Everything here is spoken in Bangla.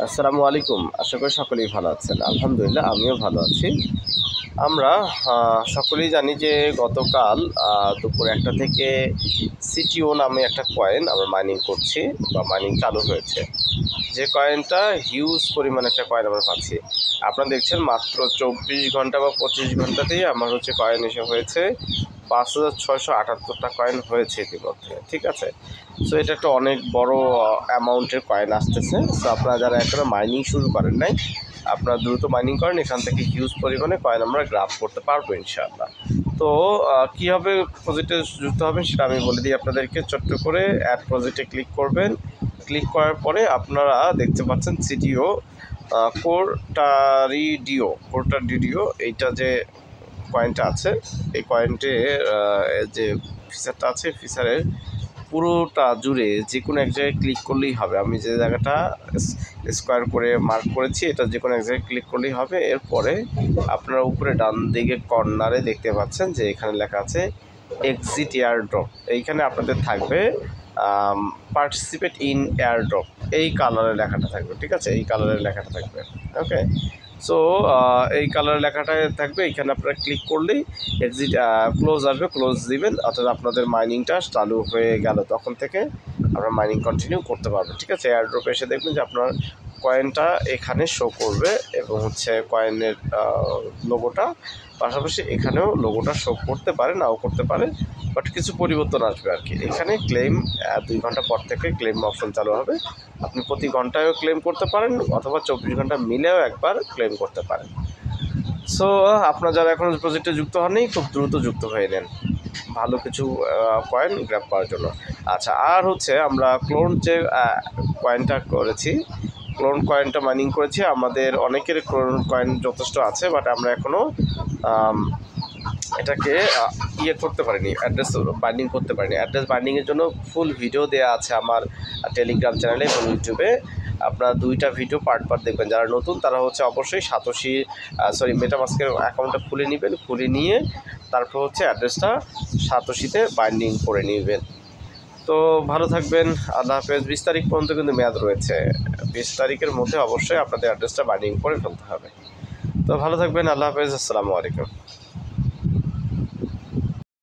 আসসালামু আলাইকুম। আশা করি সকলেই ভালো আছেন। আলহামদুলিল্লাহ আমিও ভালো আছি। আমরা সকলেই জানি যে গতকাল দুপুর ১টা থেকে সিটিও নামে একটা কয়েন আমরা মাইনিং করছি বা মাইনিং চালু হয়েছে। যে কয়েনটা হিউজ পরিমাণ একটা কয়েন আমরা পাচ্ছি। আপনারা দেখছেন মাত্র ২৪ ঘন্টা বা ২৫ ঘন্টাতেই আমার কয়েন এসে হয়েছে ৫,৬৭৮টা কয়েন হয়েছে ইতিমধ্যে। ঠিক আছে? সো এটা একটা অনেক বড় অ্যামাউন্টের কয়েন আসতেছে। সো আপনারা যারা এখনও মাইনিং শুরু করেন নাই, আপনারা দ্রুত মাইনিং করেন। এখান থেকে হিউজ পরিমাণে কয়েন আমরা গ্রাব করতে পারবো ইনশাআল্লাহ। তো কীভাবে প্রজেক্টে যুক্ত হবেন সেটা আমি বলে দিই আপনাদেরকে ছোট্ট করে। অ্যাড প্রজেক্টে ক্লিক করবেন। ক্লিক করার পরে আপনারা দেখতে পাচ্ছেন সিডিও কোরটাডিডিও এইটা যে কয়েনটা আছে, এই কয়েনটে যে ফিচারটা আছে, ফিচারের পুরোটা জুড়ে যে কোনো এক জায়গায় ক্লিক করলেই হবে। আমি যে জায়গাটা স্কোয়ার করে মার্ক করেছি, এটা যে কোনো এক জায়গায় ক্লিক করলেই হবে। এরপরে আপনারা উপরে ডান দিকে কর্নারে দেখতে পাচ্ছেন যে এখানে লেখা আছে এক্সিট এয়ারড্রপ। এইখানে আপনাদের থাকবে পার্টিসিপেট ইন এয়ারড্রপ, এই কালারের লেখাটা থাকবে। ঠিক আছে, এই কালারের লেখাটা থাকবে। ওকে, সো এই কালারের লেখাটা থাকবে। এইখানে আপনারা ক্লিক করলেই এক্সিট ক্লোজ আসবে, ক্লোজ দিবেন, অর্থাৎ আপনাদের মাইনিংটা চালু হয়ে গেল। তখন থেকে আপনারা মাইনিং কন্টিনিউ করতে পারবেন। ঠিক আছে, এয়ারড্রপে এসে দেখবেন যে আপনার কয়েনটা এখানে শো করবে এবং কয়েনের লোগোটা, পাশাপাশি এখানেও লোগোটা শো করতে পারে, নাও করতে পারে, বাট কিছু পরিবর্তন আসবে আর কি। এখানে ক্লেম ২ ঘন্টা পর থেকে ক্লেম অপশন চালু হবে। আপনি প্রতি ঘন্টায়ও ক্লেম করতে পারেন অথবা ২৪ ঘন্টা মিলেও একবার ক্লেম করতে পারেন। সো আপনারা যারা এখন প্রজেক্টে যুক্ত হননি, খুব দ্রুত যুক্ত হয়ে নেন ভালো কিছু কয়েন গ্র্যাব করার জন্য। আচ্ছা, আর আমরা ক্লোন যে কয়েনটা করেছি, ক্লোন কয়েনটা মাইনিং করেছি। আমাদের অনেকের ক্লোন কয়েন যথেষ্ট আছে, বাট আমরা এখনও এটাকে করতে পারিনি, অ্যাড্রেস বাইন্ডিং করতে পারিনি। অ্যাড্রেস বাইন্ডিংয়ের জন্য ফুল ভিডিও দেওয়া আছে আমার টেলিগ্রাম চ্যানেলে এবং ইউটিউবে। আপনারা 2টা ভিডিও পার্ট দেখবেন। যারা নতুন তারা অবশ্যই মেটামাস্কের অ্যাকাউন্টটা খুলে নেবেন। খুলে নিয়ে তারপর অ্যাড্রেসটা সাতোশিতে বাইন্ডিং করে নেবেন। তো ভালো থাকবেন, আল্লাহ হাফেজ। 20 তারিখ পর্যন্ত কিন্তু মেয়াদ রয়েছে। 20 তারিখের মধ্যে অবশ্যই আপনাদের অ্যাড্রেসটা বাইন্ডিং করে ফেলতে হবে। তো ভালো থাকবেন, আল্লাহ হাফেজ, আসসালামু আলাইকুম।